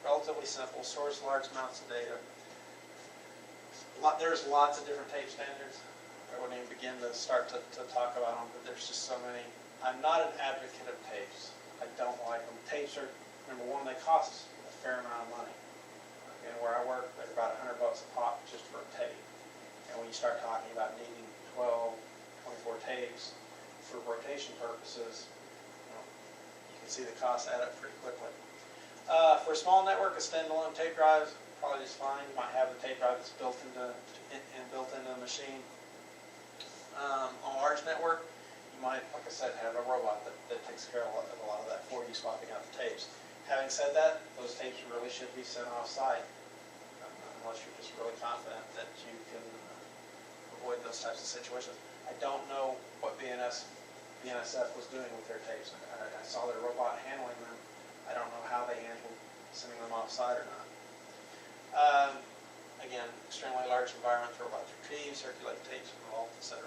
Speaker 1: Relatively simple, stores large amounts of data. There's lots of different tape standards. I wouldn't even begin to start to talk about them, but there's just so many. I'm not an advocate of tapes. I don't like them. Tapes are, number one, they cost a fair amount of money. Again, where I work, they're about $100 a pop just for a tape. And when you start talking about needing 12, 24 tapes for rotation purposes, you can see the costs add up pretty quickly. For a small network, a standalone tape drive is probably just fine. You might have the tape drive that's built into the machine. On a large network, you might, like I said, have a robot that takes care of a lot of that for you, swapping out the tapes. Having said that, those tapes really should be sent off-site, unless you're just really confident that you can avoid those types of situations. I don't know what BNSF was doing with their tapes. I saw their robot handling them. I don't know how they handled sending them off-site or not. Again, extremely large environment, robots retrieve, circulate tapes from the vault, etc.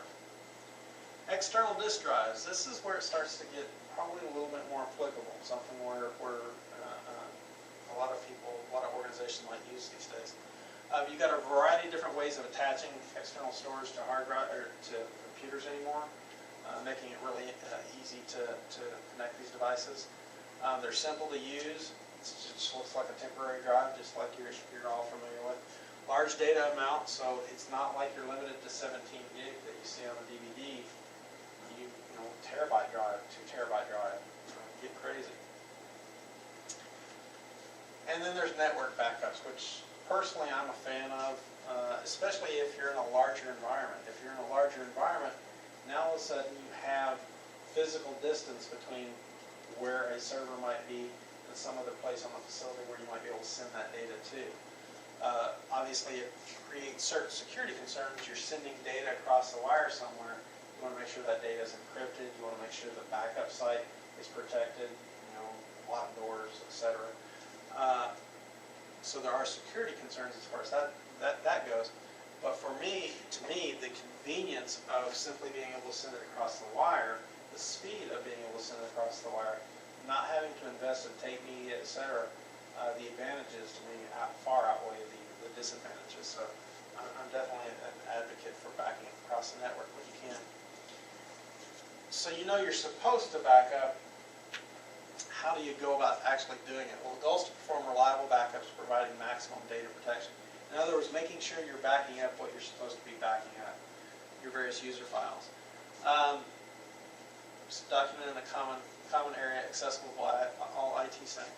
Speaker 1: External disk drives. This is where it starts to get probably a little bit more applicable, something where a lot of people, a lot of organizations might use these days. You've got a variety of different ways of attaching external storage to hard drive or to computers anymore, making it really easy to connect these devices. They're simple to use. It just looks like a temporary drive, just like you're all familiar with. Large data amount, so it's not like you're limited to 17 gig that you see on the DVD. You know, terabyte drive, 2 terabyte drive, get crazy. And then there's network backups, which personally I'm a fan of, especially if you're in a larger environment. If you're in a larger environment, now all of a sudden you have physical distance between where a server might be and some other place on the facility where you might be able to send that data to. Obviously, it creates certain security concerns. You're sending data across the wire somewhere. You want to make sure that data is encrypted. You want to make sure the backup site is protected, locked doors, etc. So there are security concerns as far as that goes. But to me, the convenience of simply being able to send it across the wire, the speed of being able to send it across the wire, not having to invest in tape media, etc., the advantages to me far outweigh the disadvantages. So I'm definitely an advocate for backing it across the network when you can. So you're supposed to back up. How do you go about actually doing it? Well, the goal is to perform reliable backups providing maximum data protection. In other words, making sure you're backing up what you're supposed to be backing up, your various user files. Document in a common area accessible by all IT centers.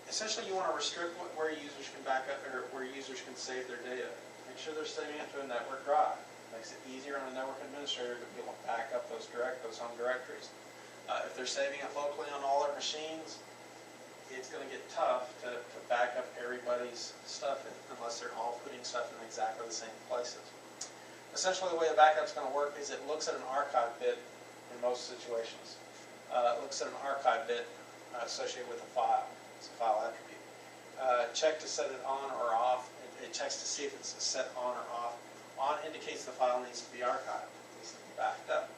Speaker 1: Essentially, you want to restrict where users can back up or where users can save their data. Make sure they're saving it to a network drive. Makes it easier on a network administrator to be able to back up those home directories. If they're saving it locally on all their machines, it's going to get tough to back up everybody's stuff unless they're all putting stuff in exactly the same places. Essentially, the way a backup is going to work is it looks at an archive bit in most situations. It looks at an archive bit associated with a file. It's a file attribute. Check to set it on or off. It checks to see if it's set on or off. On indicates the file needs to be archived. It needs to be backed up.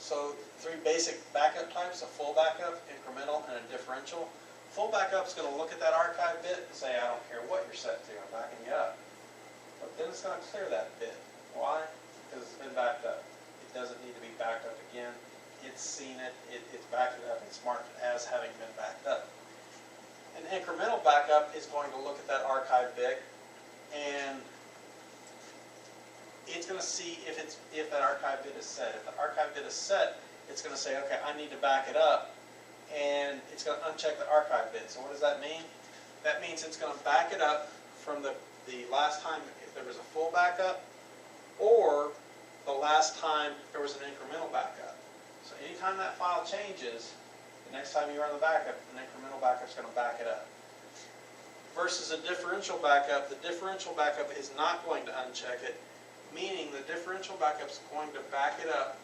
Speaker 1: So 3 basic backup types: a full backup, incremental, and a differential. Full backup is going to look at that archive bit and say, I don't care what you're set to, I'm backing you up. But then it's going to clear that bit. Why? Because it's been backed up. It doesn't need to be backed up again. It's seen it, it's backed it up, it's marked as having been backed up. An incremental backup is going to look at that archive bit, and it's going to see if that archive bit is set. If the archive bit is set, it's going to say, okay, I need to back it up, and it's going to uncheck the archive bit. So what does that mean? That means it's going to back it up from the last time if there was a full backup, or the last time there was an incremental backup. So anytime that file changes, the next time you run the backup, an incremental backup is going to back it up. Versus a differential backup, the differential backup is not going to uncheck it, meaning the differential backup is going to back it up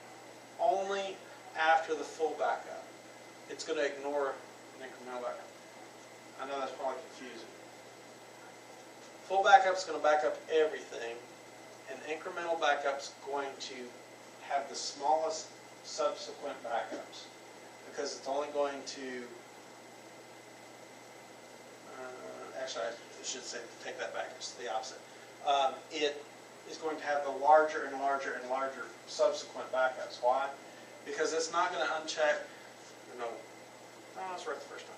Speaker 1: only after the full backup. It's going to ignore an incremental backup. I know that's probably confusing. Full backup is going to back up everything, and incremental backup is going to have the smallest subsequent backups, because it's only going to, actually I should say, take that back, it's the opposite. It is going to have the larger and larger and larger subsequent backups. Why? Because it's not going to uncheck, no, that's right the first time.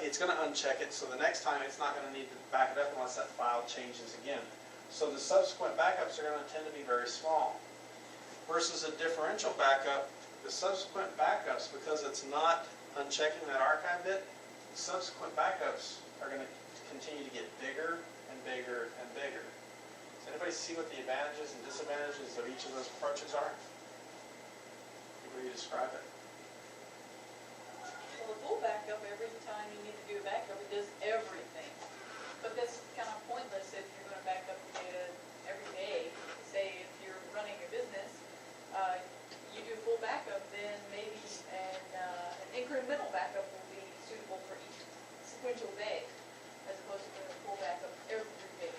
Speaker 1: It's going to uncheck it, so the next time it's not going to need to back it up unless that file changes again. So the subsequent backups are going to tend to be very small. Versus a differential backup, the subsequent backups, because it's not unchecking that archive bit, the subsequent backups are going to continue to get bigger and bigger and bigger. Does anybody see what the advantages and disadvantages of each of those approaches are? How do you describe it?
Speaker 2: Well, the full backup, every time you need to do a backup, it does everything. But that's kind of pointless if you're going to back up the data every day. Say if you're running a business, you do full backup, then maybe an incremental backup will be suitable for each sequential day, as opposed to doing a full backup every day.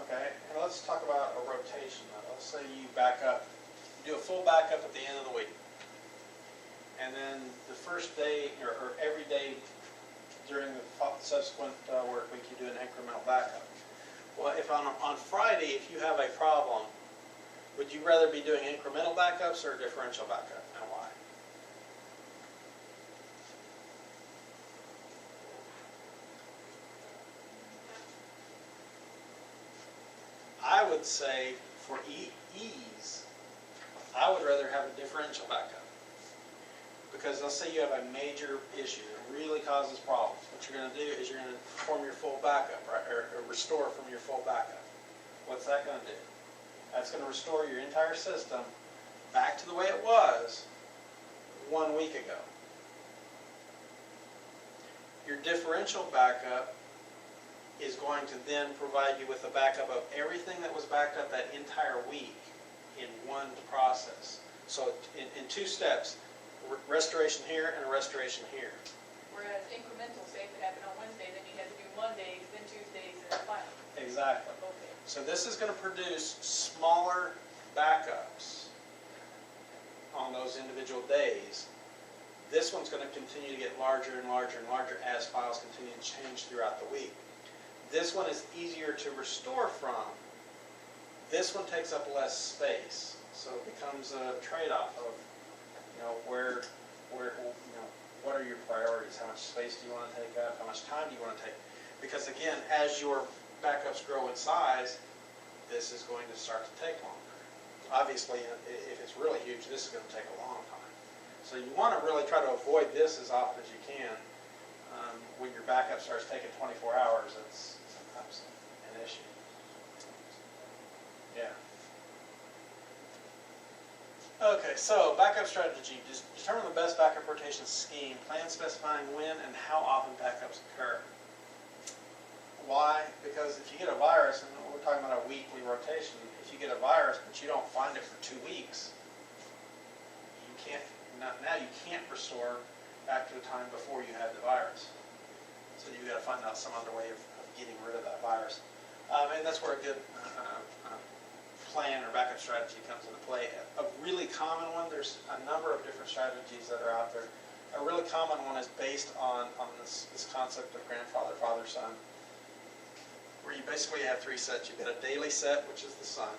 Speaker 1: Okay, and let's talk about a rotation. Let's say you back up, you do a full backup at the end of the week. And then the first day, or every day during the subsequent work week, you do an incremental backup. Well, if on Friday, if you have a problem, would you rather be doing incremental backups or differential backup, and why? I would say for ease, I would rather have a differential backup. Because let's say you have a major issue that really causes problems. What you're going to do is you're going to perform your full backup, right, or restore from your full backup. What's that going to do? That's going to restore your entire system back to the way it was 1 week ago. Your differential backup is going to then provide you with a backup of everything that was backed up that entire week in one process. So in 2 steps. Restoration here and a restoration here.
Speaker 2: Whereas incremental, say if it happened on Wednesday, then you had to do Mondays, then Tuesdays, and then final.
Speaker 1: Exactly.
Speaker 2: Okay.
Speaker 1: So this is going to produce smaller backups on those individual days. This one's going to continue to get larger and larger and larger as files continue to change throughout the week. This one is easier to restore from. This one takes up less space. So it becomes a trade-off of, where, what are your priorities? How much space do you want to take up? How much time do you want to take? Because again, as your backups grow in size, this is going to start to take longer. Obviously, if it's really huge, this is going to take a long time. So you want to really try to avoid this as often as you can. When your backup starts taking 24 hours, it's sometimes an issue. Yeah. Okay, so backup strategy. Just determine the best backup rotation scheme. Plan specifying when and how often backups occur. Why? Because if you get a virus, and we're talking about a weekly rotation, if you get a virus but you don't find it for 2 weeks, you can't, now you can't restore back to the time before you had the virus. So you've got to find out some other way of getting rid of that virus. And that's where a good plan or backup strategy comes into play. A really common one, there's a number of different strategies that are out there. A really common one is based on this concept of grandfather, father, son, where you basically have 3 sets. You've got a daily set, which is the son.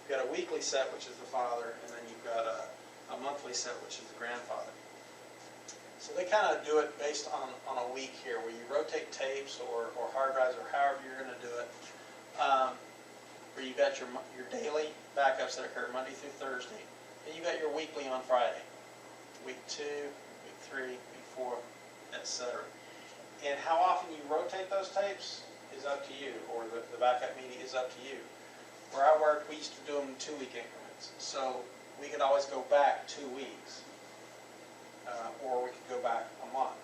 Speaker 1: You've got a weekly set, which is the father, and then you've got a monthly set, which is the grandfather. So they kind of do it based on a week here, where you rotate tapes or hard drives or however you're going to do it. Where you got your daily backups that occur Monday through Thursday, and you got your weekly on Friday. 2, week 3, week 4, etc. And how often you rotate those tapes is up to you, or the backup media is up to you. Where I worked, we used to do them in 2-week increments. So we could always go back 2 weeks, or we could go back a month.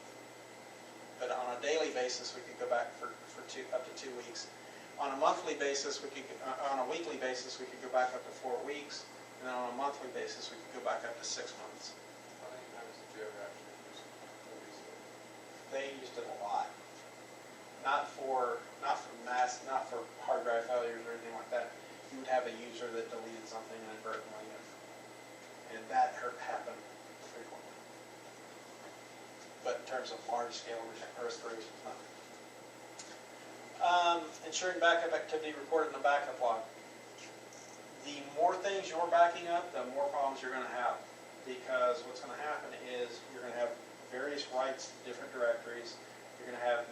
Speaker 1: But on a daily basis, we could go back for up to 2 weeks. On a monthly basis, on a weekly basis, we could go back up to 4 weeks. And then on a monthly basis, we could go back up to 6 months.
Speaker 4: How many times did you ever actually use movies?
Speaker 1: They used it a lot. Not for hard drive failures or anything like that. You would have a user that deleted something inadvertently, and that happened frequently. But in terms of large scale restorations, nothing. Ensuring backup activity recorded in the backup log. The more things you're backing up, the more problems you're going to have. Because what's going to happen is you're going to have various writes to different directories. You're going to have,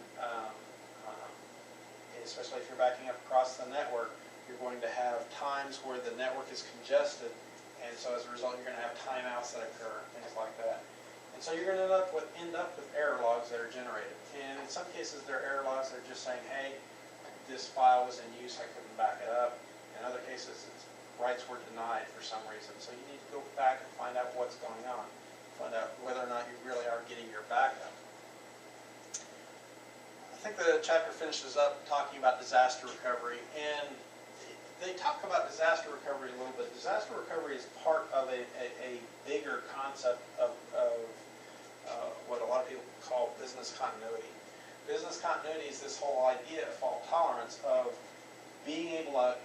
Speaker 1: especially if you're backing up across the network, you're going to have times where the network is congested. And so as a result, you're going to have timeouts that occur, things like that. And so you're going to end up with error logs that are generated. And in some cases, they're error logs that are just saying, hey, this file was in use, I couldn't back it up. In other cases, rights were denied for some reason. So you need to go back and find out what's going on. Find out whether or not you really are getting your backup. I think the chapter finishes up talking about disaster recovery. And they talk about disaster recovery a little bit. Disaster recovery is part of a bigger concept of what a lot of people call business continuity. Business continuity is this whole idea of fault tolerance, of being able to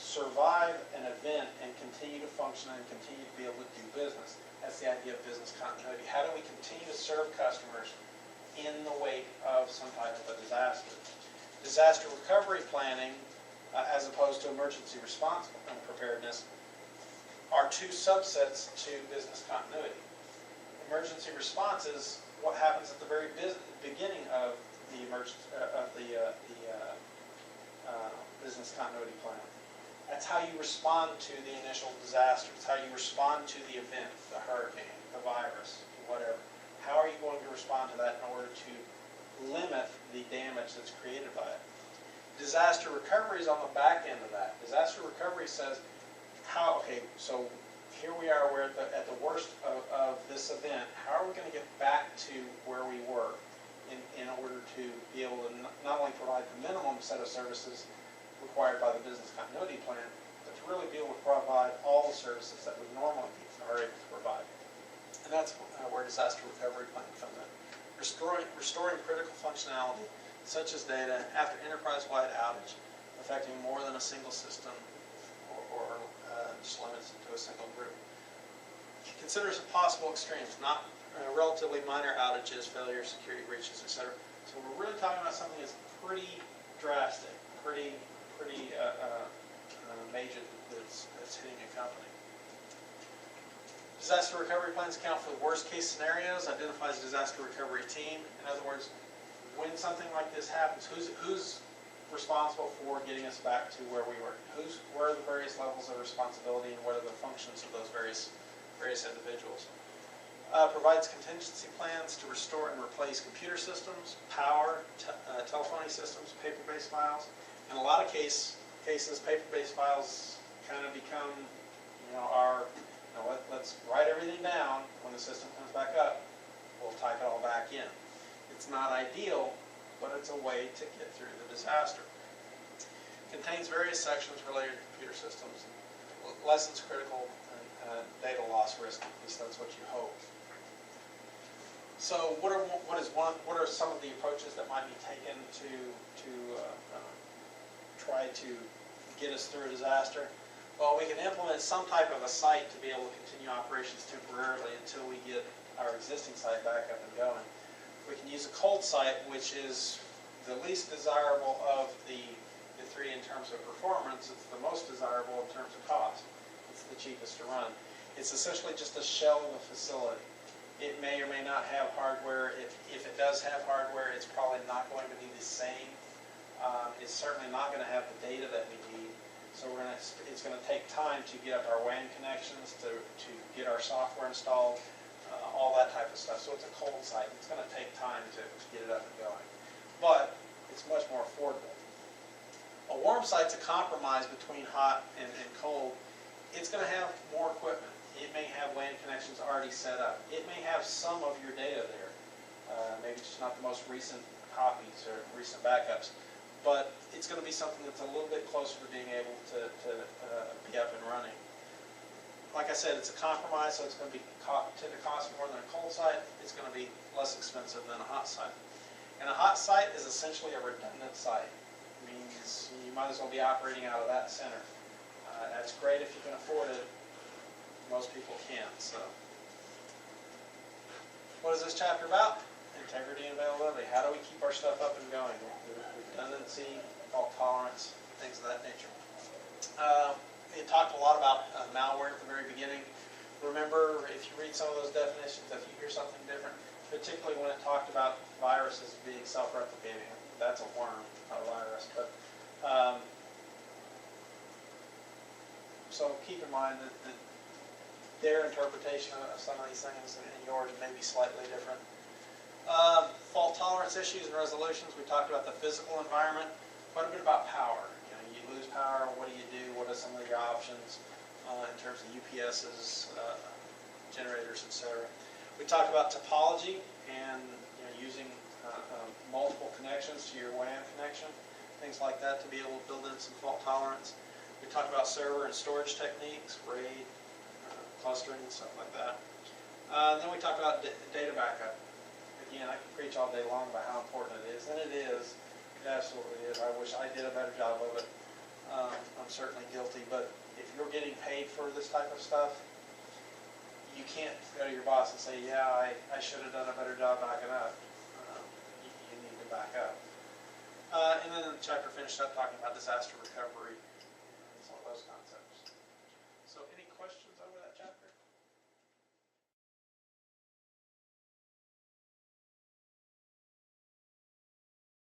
Speaker 1: survive an event and continue to function and continue to be able to do business. That's the idea of business continuity. How do we continue to serve customers in the wake of some type of a disaster? Disaster recovery planning, as opposed to emergency response and preparedness, are two subsets to business continuity. Emergency response is what happens at the very beginning of the business continuity plan. That's how you respond to the initial disaster. It's how you respond to the event, the hurricane, the virus, whatever. How are you going to respond to that in order to limit the damage that's created by it? Disaster recovery is on the back end of that. Disaster recovery says, so here we are, we're at the worst of this event. How are we going to get back to where we were in order to be able to not only provide the minimum set of services required by the business continuity plan, but to really be able to provide all the services that we normally are able to provide. And that's where disaster recovery plan comes in. Restoring critical functionality, such as data, after enterprise-wide outage, affecting more than a single system or just limits it to a single group. Consider some possible extremes, not relatively minor outages, failures, security breaches, etc. So we're really talking about something that's pretty drastic, pretty major that's hitting a company. Disaster recovery plans account for the worst case scenarios, identifies a disaster recovery team. In other words, when something like this happens, who's responsible for getting us back to where we were? Where are the various levels of responsibility and what are the functions of those various individuals? Provides contingency plans to restore and replace computer systems, power, telephony systems, paper-based files. In a lot of cases, paper-based files kind of become, let's write everything down. When the system comes back up, we'll type it all back in. It's not ideal, but it's a way to get through the disaster. Contains various sections related to computer systems, lessons critical, and data loss risk. At least that's what you hope. So, what are some of the approaches that might be taken to try to get us through a disaster? Well, we can implement some type of a site to be able to continue operations temporarily until we get our existing site back up and going. We can use a cold site, which is the least desirable of the three in terms of performance. It's the most desirable in terms of cost. It's the cheapest to run. It's essentially just a shell of a facility. It may or may not have hardware. If it does have hardware, it's probably not going to be the same. It's certainly not going to have the data that we need. So it's going to take time to get up our WAN connections, to get our software installed. All that that type of stuff. So it's a cold site. It's going to take time to get it up and going. But it's much more affordable. A warm site's a compromise between hot and cold. It's going to have more equipment. It may have WAN connections already set up. It may have some of your data there. Maybe just not the most recent copies or recent backups. But it's going to be something that's a little bit closer to being able to be up and running. Like I said, it's a compromise, so it's going to tend to cost more than a cold site. It's going to be less expensive than a hot site. And a hot site is essentially a redundant site. It means you might as well be operating out of that center. That's great if you can afford it. Most people can't. So, what is this chapter about? Integrity and availability. How do we keep our stuff up and going? Redundancy, fault tolerance, things of that nature. It talked a lot about malware at the very beginning. Remember, if you read some of those definitions, if you hear something different, particularly when it talked about viruses being self-replicating, that's a worm, not a virus. But so keep in mind that their interpretation of some of these things and yours may be slightly different. Fault tolerance issues and resolutions. We talked about the physical environment. Quite a bit about power. You lose power. What do you do? What are some of your options in terms of UPSs, generators, etc. We talked about topology and using multiple connections to your WAN connection, things like that to be able to build in some fault tolerance. We talked about server and storage techniques, RAID, clustering, and stuff like that. Then we talked about data backup. Again, I can preach all day long about how important it is, and it is. It absolutely is. I wish I did a better job of it. I'm certainly guilty, but if you're getting paid for this type of stuff, you can't go to your boss and say, yeah, I should have done a better job backing up. You need to back up. And then the chapter finished up talking about disaster recovery.